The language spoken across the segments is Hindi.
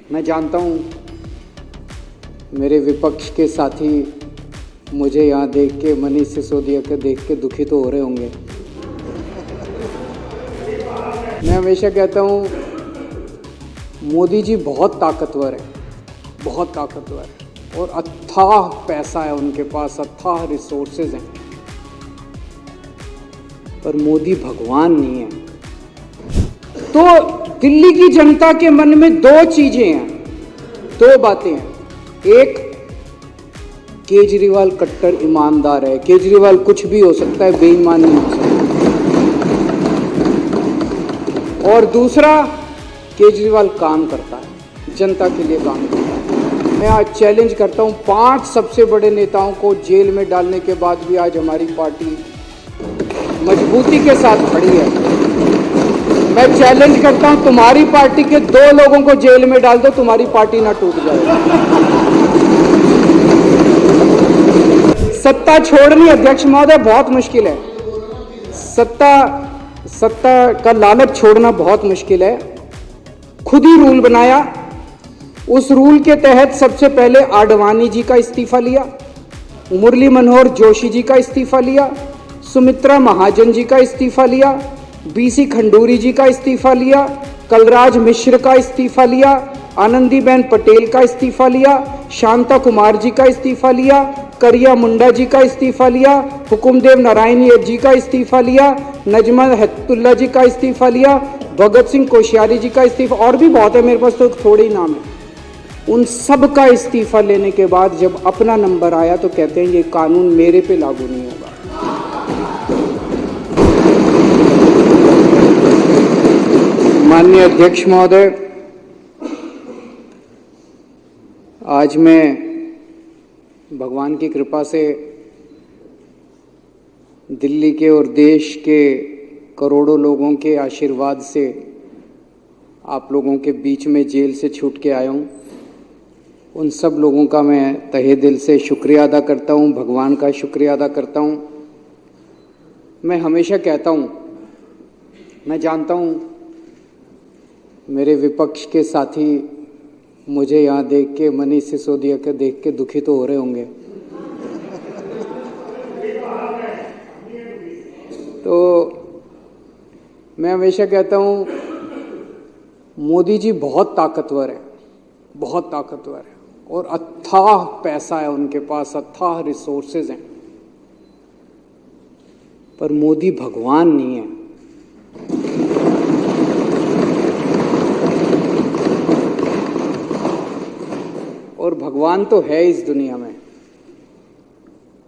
मैं जानता हूँ मेरे विपक्ष के साथी मुझे यहाँ देख के, मनीष सिसोदिया को देख के दुखी तो हो रहे होंगे। मैं हमेशा कहता हूँ मोदी जी बहुत ताकतवर है, बहुत ताकतवर है और अथाह पैसा है उनके पास, अथाह रिसोर्सेज हैं, पर मोदी भगवान नहीं है। तो दिल्ली की जनता के मन में दो चीजें हैं, दो बातें हैं। एक, केजरीवाल कट्टर ईमानदार है, केजरीवाल कुछ भी हो सकता है, बेईमान नहीं हो सकता। और दूसरा, केजरीवाल काम करता है, जनता के लिए काम करता है। मैं आज चैलेंज करता हूं 5 सबसे बड़े नेताओं को जेल में डालने के बाद भी आज हमारी पार्टी मजबूती के साथ खड़ी है। मैं चैलेंज करता हूं तुम्हारी पार्टी के 2 लोगों को जेल में डाल दो, तुम्हारी पार्टी ना टूट जाए। सत्ता छोड़नी अध्यक्ष महोदय बहुत मुश्किल है, सत्ता का लालच छोड़ना बहुत मुश्किल है। खुद ही रूल बनाया, उस रूल के तहत सबसे पहले आडवाणी जी का इस्तीफा लिया, मुरली मनोहर जोशी जी का इस्तीफा लिया, सुमित्रा महाजन जी का इस्तीफा लिया, बीसी खंडूरी जी का इस्तीफा लिया, कलराज मिश्र का इस्तीफा लिया, आनंदीबेन पटेल का इस्तीफा लिया, शांता कुमार जी का इस्तीफा लिया, करिया मुंडा जी का इस्तीफा लिया, हुकुमदेव नारायण जी का इस्तीफा लिया, नजमा हेपतुल्ला जी का इस्तीफा लिया, भगत सिंह कोश्यारी जी का इस्तीफा, और भी बहुत है, मेरे पास तो थोड़े ही नाम है। उन सब का इस्तीफा लेने के बाद जब अपना नंबर आया तो कहते हैं ये कानून मेरे पे लागू नहीं होगा। माननीय अध्यक्ष महोदय, आज मैं भगवान की कृपा से दिल्ली के और देश के करोड़ों लोगों के आशीर्वाद से आप लोगों के बीच में जेल से छूट के आया हूँ। उन सब लोगों का मैं तहे दिल से शुक्रिया अदा करता हूँ, भगवान का शुक्रिया अदा करता हूँ। मैं हमेशा कहता हूँ, मैं जानता हूँ मेरे विपक्ष के साथी मुझे यहाँ देख के, मनीष सिसोदिया को देख के दुखी तो हो रहे होंगे। तो मैं हमेशा कहता हूँ मोदी जी बहुत ताकतवर है, बहुत ताकतवर है और अथाह पैसा है उनके पास, अथाह रिसोर्सेज हैं, पर मोदी भगवान नहीं है। और भगवान तो है इस दुनिया में,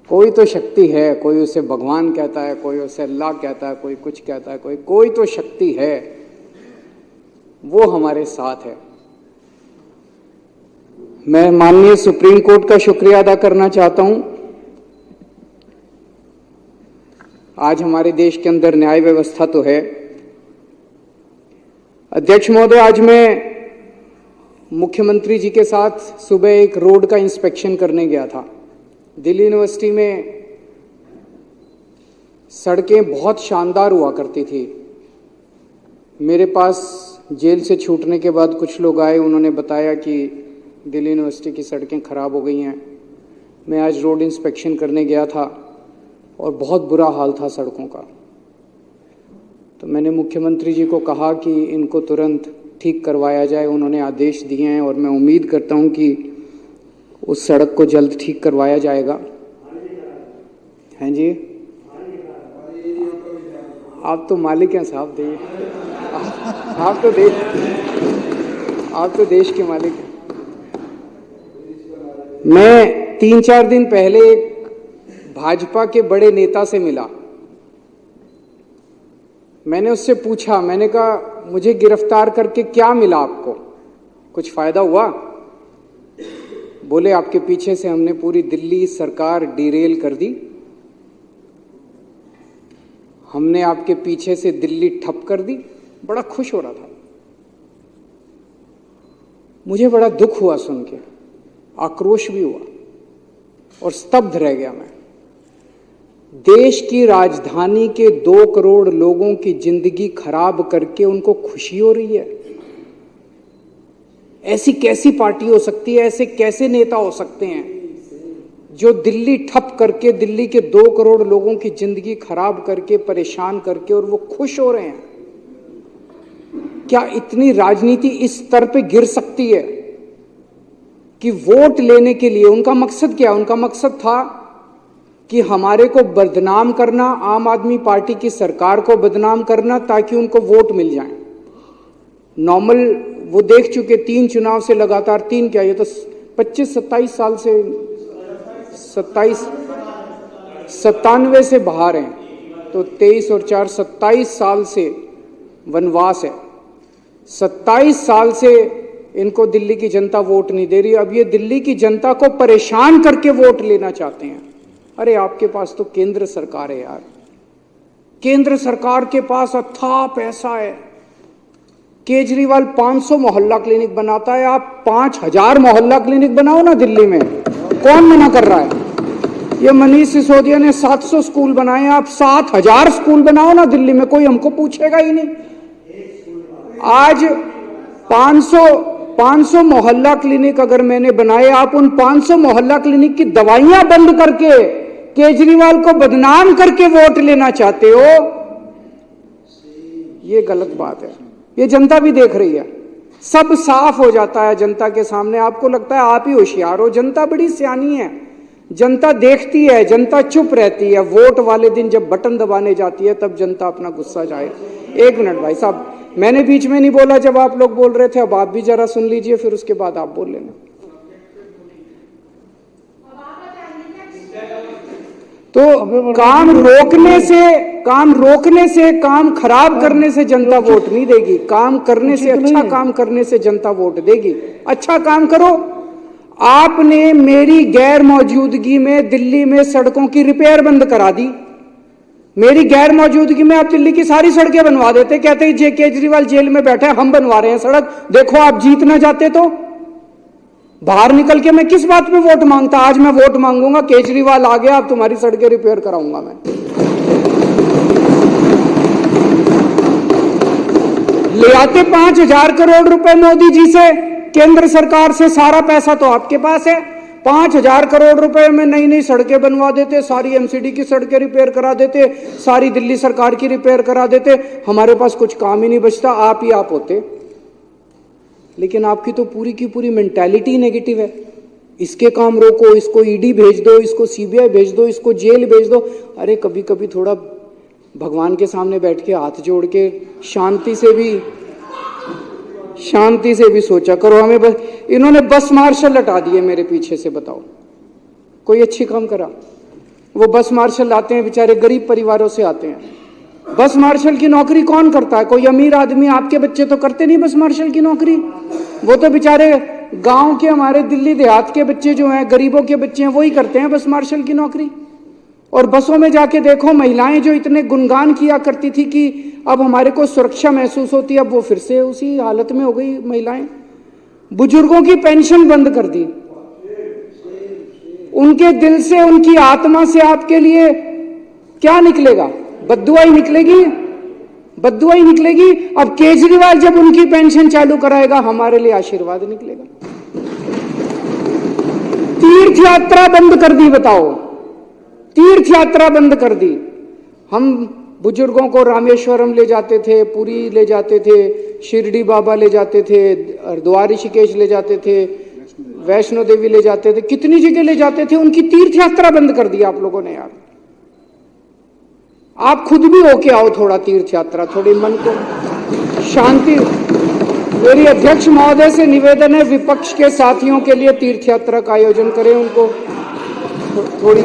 कोई तो शक्ति है, कोई उसे भगवान कहता है, कोई उसे अल्लाह कहता है, कोई कुछ कहता है, कोई तो शक्ति है, वो हमारे साथ है। मैं माननीय सुप्रीम कोर्ट का शुक्रिया अदा करना चाहता हूं। आज हमारे देश के अंदर न्याय व्यवस्था तो है। अध्यक्ष महोदय, आज मैं मुख्यमंत्री जी के साथ सुबह एक रोड का इंस्पेक्शन करने गया था। दिल्ली यूनिवर्सिटी में सड़कें बहुत शानदार हुआ करती थी। मेरे पास जेल से छूटने के बाद कुछ लोग आए, उन्होंने बताया कि दिल्ली यूनिवर्सिटी की सड़कें खराब हो गई हैं। मैं आज रोड इंस्पेक्शन करने गया था और बहुत बुरा हाल था सड़कों का। तो मैंने मुख्यमंत्री जी को कहा कि इनको तुरंत ठीक करवाया जाए। उन्होंने आदेश दिए हैं और मैं उम्मीद करता हूं कि उस सड़क को जल्द ठीक करवाया जाएगा। हैं जी, आप तो मालिक हैं साहब, आप तो देश के मालिक हैं। मैं 3-4 दिन पहले भाजपा के बड़े नेता से मिला। मैंने उससे पूछा, मैंने कहा मुझे गिरफ्तार करके क्या मिला आपको, कुछ फायदा हुआ? बोले आपके पीछे से हमने पूरी दिल्ली सरकार डिरेल कर दी, हमने आपके पीछे से दिल्ली ठप कर दी। बड़ा खुश हो रहा था। मुझे बड़ा दुख हुआ सुन के, आक्रोश भी हुआ और स्तब्ध रह गया मैं। देश की राजधानी के 2 करोड़ लोगों की जिंदगी खराब करके उनको खुशी हो रही है। ऐसी कैसी पार्टी हो सकती है, ऐसे कैसे नेता हो सकते हैं जो दिल्ली ठप करके, दिल्ली के 2 करोड़ लोगों की जिंदगी खराब करके, परेशान करके, और वो खुश हो रहे हैं? क्या इतनी राजनीति इस स्तर पे गिर सकती है कि वोट लेने के लिए उनका मकसद क्या? उनका मकसद था कि हमारे को बदनाम करना, आम आदमी पार्टी की सरकार को बदनाम करना, ताकि उनको वोट मिल जाए। नॉर्मल वो देख चुके 3 चुनाव से लगातार, 3 क्या, ये तो 25-27 साल से, 97 से बाहर हैं, तो 23 और 4 27 साल से वनवास है। 27 साल से इनको दिल्ली की जनता वोट नहीं दे रही। अब ये दिल्ली की जनता को परेशान करके वोट लेना चाहते हैं। अरे आपके पास तो केंद्र सरकार है यार, केंद्र सरकार के पास अथाह पैसा है। केजरीवाल 500 मोहल्ला क्लिनिक बनाता है, आप 5000 मोहल्ला क्लिनिक बनाओ ना दिल्ली में, कौन मना कर रहा है? ये मनीष सिसोदिया ने 700 स्कूल बनाए, आप 7000 स्कूल बनाओ ना दिल्ली में, कोई हमको पूछेगा ही नहीं। आज 500 मोहल्ला क्लिनिक अगर मैंने बनाए, आप उन 500 मोहल्ला क्लिनिक की दवाइयां बंद करके केजरीवाल को बदनाम करके वोट लेना चाहते हो, ये गलत बात है। ये जनता भी देख रही है, सब साफ हो जाता है जनता के सामने। आपको लगता है आप ही होशियार हो, जनता बड़ी सियानी है, जनता देखती है, जनता चुप रहती है। वोट वाले दिन जब बटन दबाने जाती है तब जनता अपना गुस्सा जाए। 1 मिनट भाई साहब, मैंने बीच में नहीं बोला जब आप लोग बोल रहे थे, अब आप भी जरा सुन लीजिए, फिर उसके बाद आप बोल लेना। तो काम रोकने से, काम खराब करने से जनता वोट नहीं देगी। काम करने से, अच्छा काम करने से जनता वोट देगी। अच्छा काम करो। आपने मेरी गैर मौजूदगी में दिल्ली में सड़कों की रिपेयर बंद करा दी। मेरी गैर मौजूदगी में आप दिल्ली की सारी सड़कें बनवा देते, कहते हैं जे केजरीवाल जेल में बैठा है, हम बनवा रहे हैं सड़क, देखो आप जीत ना जाते तो। बाहर निकल के मैं किस बात पे वोट मांगता? आज मैं वोट मांगूंगा, केजरीवाल आ गया, अब तुम्हारी सड़कें रिपेयर कराऊंगा मैं। ले आते 5000 करोड़ रुपए मोदी जी से, केंद्र सरकार से, सारा पैसा तो आपके पास है। 5000 करोड़ रुपए में नई नई सड़कें बनवा देते, सारी एमसीडी की सड़कें रिपेयर करा देते, सारी दिल्ली सरकार की रिपेयर करा देते, हमारे पास कुछ काम ही नहीं बचता, आप ही आप होते। लेकिन आपकी तो पूरी की पूरी मेंटालिटी नेगेटिव है। इसके काम रोको, इसको ईडी भेज दो, इसको सीबीआई भेज दो, इसको जेल भेज दो। अरे कभी कभी थोड़ा भगवान के सामने बैठ के हाथ जोड़ के शांति से भी सोचा करो। हमें बस इन्होंने बस मार्शल लटा दिए मेरे पीछे से, बताओ कोई अच्छी काम करा? वो बस मार्शल आते हैं, बेचारे गरीब परिवारों से आते हैं। बस मार्शल की नौकरी कौन करता है? कोई अमीर आदमी, आपके बच्चे तो करते नहीं बस मार्शल की नौकरी। वो तो बेचारे गांव के, हमारे दिल्ली देहात के बच्चे जो हैं, गरीबों के बच्चे हैं, वही करते हैं बस मार्शल की नौकरी। और बसों में जाके देखो, महिलाएं जो इतने गुणगान किया करती थी कि अब हमारे को सुरक्षा महसूस होती है, अब वो फिर से उसी हालत में हो गई महिलाएं। बुजुर्गों की पेंशन बंद कर दी। उनके दिल से, उनकी आत्मा से आपके लिए क्या निकलेगा? बद्दुआ ही निकलेगी, बद्दुआ ही निकलेगी। अब केजरीवाल जब उनकी पेंशन चालू कराएगा, हमारे लिए आशीर्वाद निकलेगा। तीर्थ यात्रा बंद कर दी, बताओ, तीर्थ यात्रा बंद कर दी। हम बुजुर्गों को रामेश्वरम ले जाते थे, पुरी ले जाते थे, शिरडी बाबा ले जाते थे, हरिद्वार ऋषिकेश ले जाते थे, वैष्णो देवी ले जाते थे, कितनी जगह ले जाते थे। उनकी तीर्थ यात्रा बंद कर दी आप लोगों ने यार। आप खुद भी होके आओ थोड़ा तीर्थ यात्रा, थोड़ी मन को शांति। मेरी अध्यक्ष महोदय से निवेदन है, विपक्ष के साथियों के लिए तीर्थ यात्रा का आयोजन करें। उनको थोड़ी,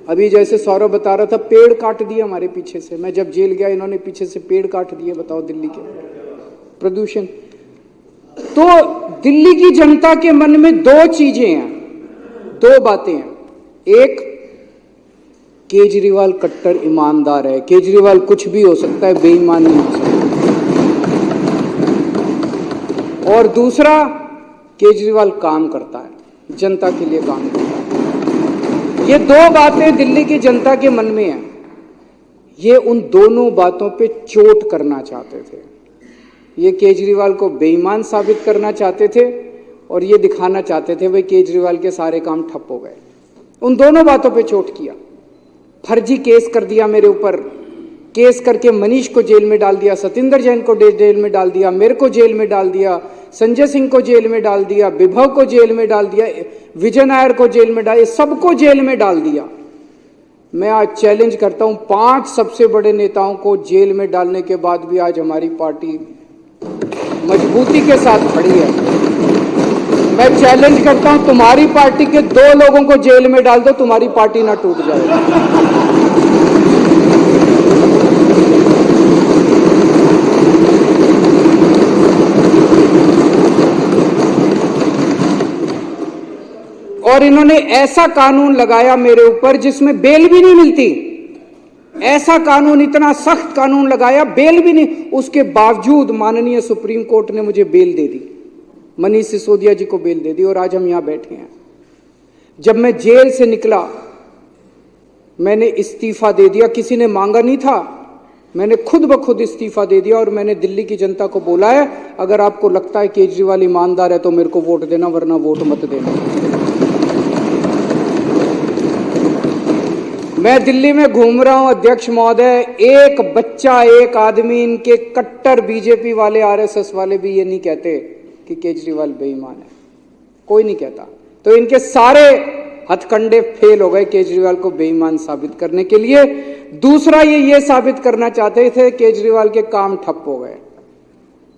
अभी जैसे सौरभ बता रहा था, पेड़ काट दिए हमारे पीछे से। मैं जब जेल गया, इन्होंने पीछे से पेड़ काट दिए, बताओ दिल्ली के प्रदूषण। तो दिल्ली की जनता के मन में 2 चीजें हैं, 2 बातें हैं। एक, केजरीवाल कट्टर ईमानदार है, केजरीवाल कुछ भी हो सकता है, बेईमान नहीं हो सकता। और दूसरा, केजरीवाल काम करता है, जनता के लिए काम करता है। ये 2 बातें दिल्ली की जनता के मन में हैं। ये उन दोनों बातों पे चोट करना चाहते थे। ये केजरीवाल को बेईमान साबित करना चाहते थे और ये दिखाना चाहते थे भाई केजरीवाल के सारे काम ठप हो गए। उन दोनों बातों पे चोट किया। फर्जी केस कर दिया मेरे ऊपर, केस करके मनीष को जेल में डाल दिया, सतिंदर जैन को जेल में डाल दिया, मेरे को जेल में डाल दिया, संजय सिंह को जेल में डाल दिया, विभव को जेल में डाल दिया, विजय नायर को जेल में डाल, सबको जेल में डाल दिया। मैं आज चैलेंज करता हूं, 5 सबसे बड़े नेताओं को जेल में डालने के बाद भी आज हमारी पार्टी मजबूती के साथ खड़ी है। मैं चैलेंज करता हूं, तुम्हारी पार्टी के 2 लोगों को जेल में डाल दो, तुम्हारी पार्टी ना टूट जाए। और इन्होंने ऐसा कानून लगाया मेरे ऊपर जिसमें बेल भी नहीं मिलती। ऐसा कानून, इतना सख्त कानून लगाया, बेल भी नहीं। उसके बावजूद माननीय सुप्रीम कोर्ट ने मुझे बेल दे दी, मनीष सिसोदिया जी को बेल दे दी और आज हम यहां बैठे हैं। जब मैं जेल से निकला मैंने इस्तीफा दे दिया, किसी ने मांगा नहीं था, मैंने खुद ब खुद इस्तीफा दे दिया और मैंने दिल्ली की जनता को बोला है अगर आपको लगता है केजरीवाल ईमानदार है तो मेरे को वोट देना, वरना वोट मत देना। मैं दिल्ली में घूम रहा हूं अध्यक्ष महोदय, एक बच्चा, एक आदमी, इनके कट्टर बीजेपी वाले, आरएसएस वाले भी ये नहीं कहते कि केजरीवाल बेईमान है, कोई नहीं कहता। तो इनके सारे हथकंडे फेल हो गए केजरीवाल को बेईमान साबित करने के लिए। दूसरा ये साबित करना चाहते थे केजरीवाल के काम ठप हो गए।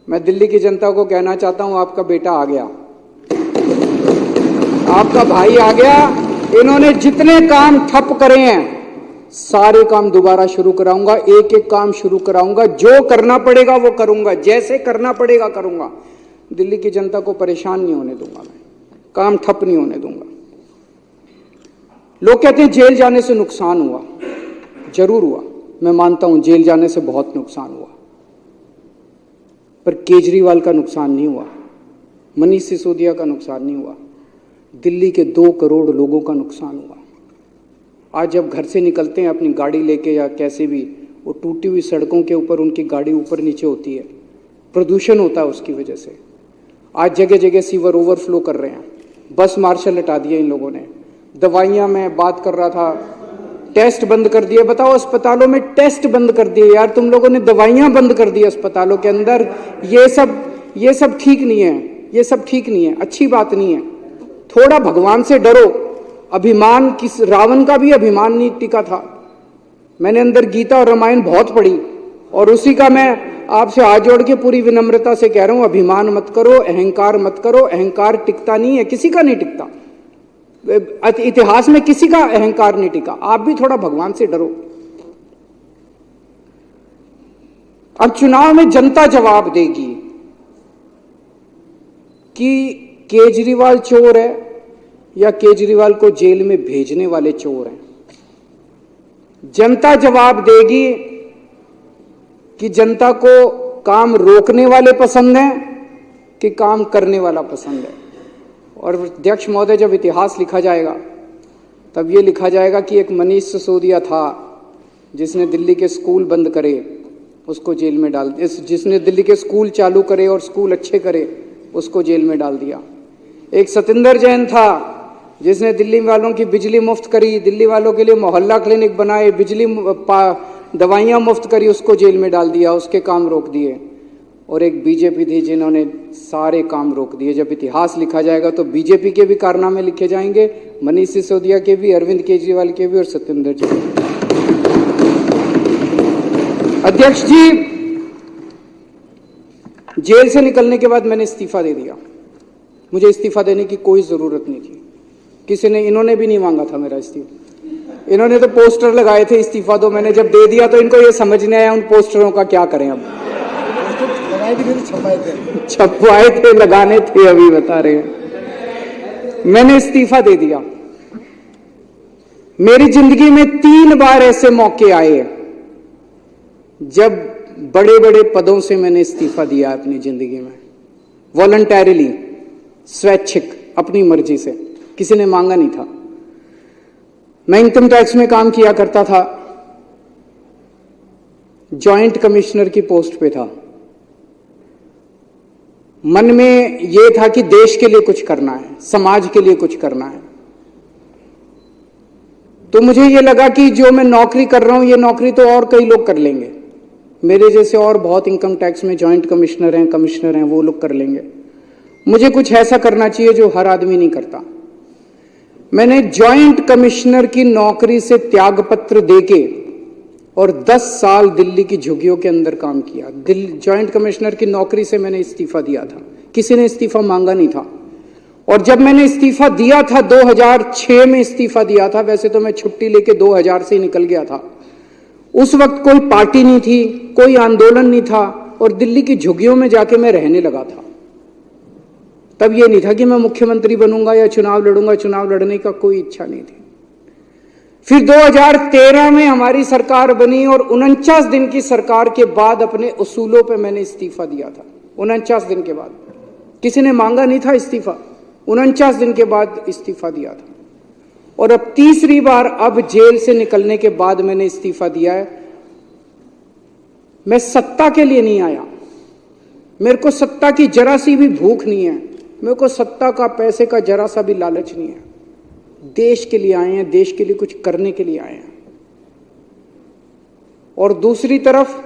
मैं दिल्ली की जनता को कहना चाहता हूं आपका बेटा आ गया, आपका भाई आ गया। इन्होंने जितने काम ठप करे हैं सारे काम दोबारा शुरू कराऊंगा, एक एक काम शुरू कराऊंगा, जो करना पड़ेगा वो करूंगा, जैसे करना पड़ेगा करूंगा। दिल्ली की जनता को परेशान नहीं होने दूंगा, मैं काम ठप नहीं होने दूंगा। लोग कहते हैं जेल जाने से नुकसान हुआ, जरूर हुआ, मैं मानता हूं जेल जाने से बहुत नुकसान हुआ, पर केजरीवाल का नुकसान नहीं हुआ, मनीष सिसोदिया का नुकसान नहीं हुआ, दिल्ली के 2 करोड़ लोगों का नुकसान हुआ। आज जब घर से निकलते हैं अपनी गाड़ी लेके या कैसे भी, वो टूटी हुई सड़कों के ऊपर उनकी गाड़ी ऊपर नीचे होती है, प्रदूषण होता है उसकी वजह से। आज जगह जगह सीवर ओवरफ्लो कर रहे हैं, बस मार्शल हटा दिए इन लोगों ने। दवाइयाँ, मैं बात कर रहा था, टेस्ट बंद कर दिए। बताओ, अस्पतालों में टेस्ट बंद कर दिए यार तुम लोगों ने, दवाइयाँ बंद कर दी अस्पतालों के अंदर। ये सब ठीक नहीं है, ये सब ठीक नहीं है, अच्छी बात नहीं है। थोड़ा भगवान से डरो। अभिमान, किस रावण का भी अभिमान नहीं टिका था। मैंने अंदर गीता और रामायण बहुत पढ़ी और उसी का मैं आपसे हाथ जोड़ के पूरी विनम्रता से कह रहा हूं, अभिमान मत करो, अहंकार मत करो। अहंकार टिकता नहीं है, किसी का नहीं टिकता, इतिहास में किसी का अहंकार नहीं टिका। आप भी थोड़ा भगवान से डरो। अब चुनाव में जनता जवाब देगी कि केजरीवाल चोर है या केजरीवाल को जेल में भेजने वाले चोर हैं। जनता जवाब देगी कि जनता को काम रोकने वाले पसंद हैं कि काम करने वाला पसंद है। और अध्यक्ष महोदय, जब इतिहास लिखा जाएगा तब ये लिखा जाएगा कि एक मनीष सिसोदिया था जिसने दिल्ली के स्कूल बंद करे, उसको जेल में डाल दिया। जिसने दिल्ली के स्कूल चालू करे और स्कूल अच्छे करे, उसको जेल में डाल दिया। एक सतिंदर जैन था जिसने दिल्ली वालों की बिजली मुफ्त करी, दिल्ली वालों के लिए मोहल्ला क्लिनिक बनाए, दवाइयाँ मुफ्त करी, उसको जेल में डाल दिया, उसके काम रोक दिए। और एक बीजेपी थी जिन्होंने सारे काम रोक दिए। जब इतिहास लिखा जाएगा तो बीजेपी के भी कारनामे लिखे जाएंगे, मनीष सिसोदिया के भी, अरविंद केजरीवाल के भी और सतिंदर जी। अध्यक्ष जी, जेल से निकलने के बाद मैंने इस्तीफा दे दिया। मुझे इस्तीफा देने की कोई जरूरत नहीं थी, किसी ने, इन्होंने भी नहीं मांगा था मेरा इस्तीफा। इन्होंने तो पोस्टर लगाए थे इस्तीफा दो, मैंने जब दे दिया तो इनको ये समझ नहीं आया उन पोस्टरों का क्या करें। अब छपवाए थे, लगाने थे, अभी बता रहे हैं। मैंने इस्तीफा दे दिया। मेरी जिंदगी में 3 बार ऐसे मौके आए जब बड़े बड़े पदों से मैंने इस्तीफा दिया अपनी जिंदगी में, वॉलंटरीली, स्वैच्छिक, अपनी मर्जी से, किसी ने मांगा नहीं था। मैं इनकम टैक्स में काम किया करता था, जॉइंट कमिश्नर की पोस्ट पे था। मन में ये था कि देश के लिए कुछ करना है, समाज के लिए कुछ करना है। तो मुझे ये लगा कि जो मैं नौकरी कर रहा हूं, ये नौकरी तो और कई लोग कर लेंगे, मेरे जैसे और बहुत इनकम टैक्स में जॉइंट कमिश्नर हैं, वो लोग कर लेंगे। मुझे कुछ ऐसा करना चाहिए जो हर आदमी नहीं करता। मैंने जॉइंट कमिश्नर की नौकरी से त्यागपत्र देके और 10 साल दिल्ली की झुग्गियों के अंदर काम किया। जॉइंट कमिश्नर की नौकरी से मैंने इस्तीफा दिया था, किसी ने इस्तीफा मांगा नहीं था। और जब मैंने इस्तीफा दिया था, 2006 में इस्तीफा दिया था, वैसे तो मैं छुट्टी लेके 2000 से ही निकल गया था। उस वक्त कोई पार्टी नहीं थी, कोई आंदोलन नहीं था, और दिल्ली की झुग्गियों में जाके मैं रहने लगा था। तब ये नहीं था कि मैं मुख्यमंत्री बनूंगा या चुनाव लड़ूंगा, चुनाव लड़ने का कोई इच्छा नहीं थी। फिर 2013 में हमारी सरकार बनी और 49 दिन की सरकार के बाद अपने उसूलों पे मैंने इस्तीफा दिया था। 49 दिन के बाद, किसी ने मांगा नहीं था इस्तीफा, 49 दिन के बाद इस्तीफा दिया था। और अब तीसरी बार, अब जेल से निकलने के बाद मैंने इस्तीफा दिया है। मैं सत्ता के लिए नहीं आया, मेरे को सत्ता की जरा सी भी भूख नहीं है, मेरे को सत्ता का, पैसे का जरा सा भी लालच नहीं है। देश के लिए आए हैं, देश के लिए कुछ करने के लिए आए हैं। और दूसरी तरफ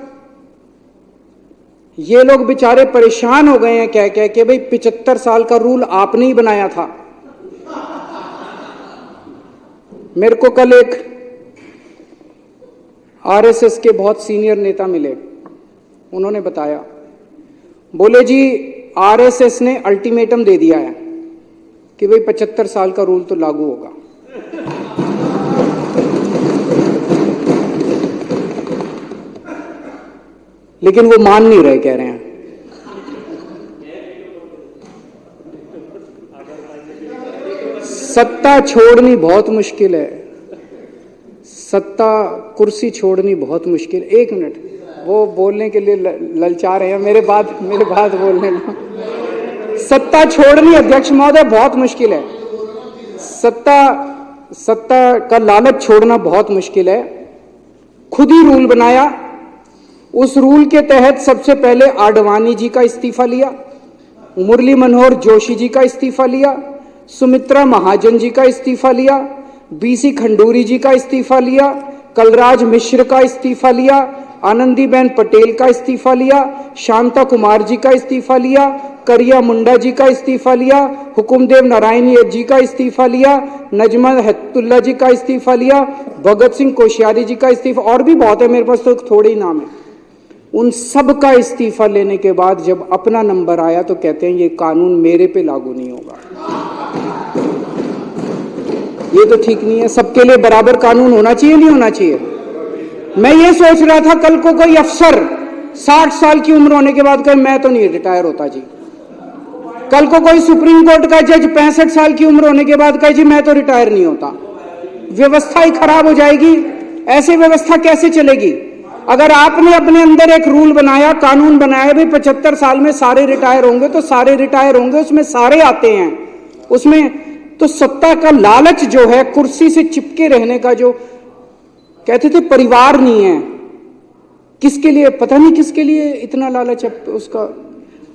ये लोग बेचारे परेशान हो गए हैं कह कह के, भाई 75 साल का रूल आपने ही बनाया था। मेरे को कल एक आरएसएस के बहुत सीनियर नेता मिले, उन्होंने बताया, बोले जी आरएसएस ने अल्टीमेटम दे दिया है कि भाई 75 साल का रूल तो लागू होगा। लेकिन वो मान नहीं रहे, कह रहे हैं सत्ता छोड़नी बहुत मुश्किल है, सत्ता कुर्सी छोड़नी बहुत मुश्किल। एक मिनट, वो बोलने के लिए ललचा रहे हैं, मेरे बाद बोलने लो। सत्ता छोड़नी अध्यक्ष महोदय बहुत मुश्किल है, सत्ता का लालच छोड़ना बहुत मुश्किल है। खुद ही रूल बनाया, उस रूल के तहत सबसे पहले आडवाणी जी का इस्तीफा लिया, मुरली मनोहर जोशी जी का इस्तीफा लिया, सुमित्रा महाजन जी का इस्तीफा लिया, बीसी खंडूरी जी का इस्तीफा लिया, कलराज मिश्र का इस्तीफा लिया, आनंदीबेन पटेल का इस्तीफा लिया, शांता कुमार जी का इस्तीफा लिया, करिया मुंडा जी का इस्तीफा लिया, हुकुमदेव नारायण जी का इस्तीफा लिया, नजमा हेतुल्ला जी का इस्तीफा लिया, भगत सिंह कोश्यारी जी का इस्तीफा, और भी बहुत है, मेरे पास तो थोड़े ही नाम है। उन सब का इस्तीफा लेने के बाद जब अपना नंबर आया तो कहते हैं ये कानून मेरे पे लागू नहीं होगा। ये तो ठीक नहीं है, सबके लिए बराबर कानून होना चाहिए, नहीं होना चाहिए। मैं ये सोच रहा था कल को कोई अफसर 60 साल की उम्र होने के बाद कहे मैं तो नहीं रिटायर होता जी, कल को कोई सुप्रीम कोर्ट का जज 65 साल की उम्र होने के बाद कहे जी मैं तो रिटायर नहीं होता। व्यवस्था ही खराब हो जाएगी। ऐसे व्यवस्था कैसे चलेगी? अगर आपने अपने अंदर एक रूल बनाया, कानून बनाया, भी 75 साल में सारे रिटायर होंगे तो सारे रिटायर होंगे, उसमें सारे आते हैं, उसमें तो सत्ता का लालच जो है, कुर्सी से चिपके रहने का, जो कहते थे परिवार नहीं है, किसके लिए पता नहीं, किसके लिए इतना लालच है उसका।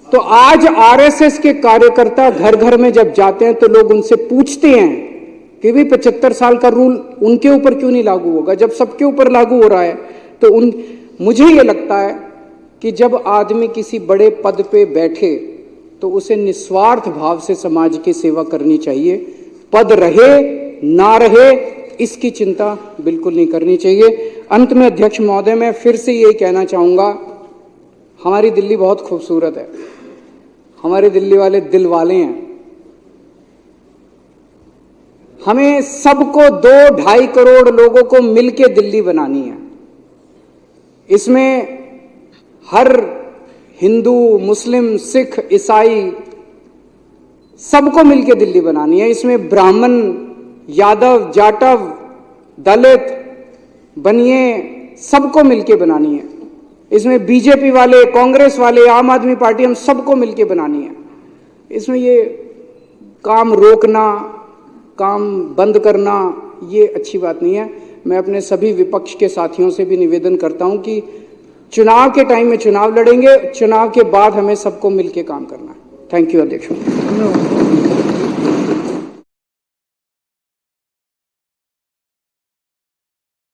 तो आज आरएसएस के कार्यकर्ता घर घर में जब जाते हैं तो लोग उनसे पूछते हैं कि भाई 75 साल का रूल उनके ऊपर क्यों नहीं लागू होगा, जब सबके ऊपर लागू हो रहा है। तो मुझे ये लगता है कि जब आदमी किसी बड़े पद पे बैठे तो उसे निस्वार्थ भाव से समाज की सेवा करनी चाहिए। पद रहे ना रहे इसकी चिंता बिल्कुल नहीं करनी चाहिए। अंत में अध्यक्ष महोदय, मैं फिर से ये कहना चाहूंगा, हमारी दिल्ली बहुत खूबसूरत है, हमारे दिल्ली वाले दिल वाले हैं। हमें सबको 2-2.5 करोड़ लोगों को मिलके दिल्ली बनानी है। इसमें हर हिंदू, मुस्लिम, सिख, ईसाई सबको मिलके दिल्ली बनानी है। इसमें ब्राह्मण, यादव, जाटव, दलित, बनिए सबको मिलके बनानी है। इसमें बीजेपी वाले, कांग्रेस वाले, आम आदमी पार्टी, हम सबको मिलके बनानी है। इसमें ये काम रोकना, काम बंद करना, ये अच्छी बात नहीं है। मैं अपने सभी विपक्ष के साथियों से भी निवेदन करता हूं कि चुनाव के टाइम में चुनाव लड़ेंगे, चुनाव के बाद हमें सबको मिलके काम करना है। थैंक यू अध्यक्ष।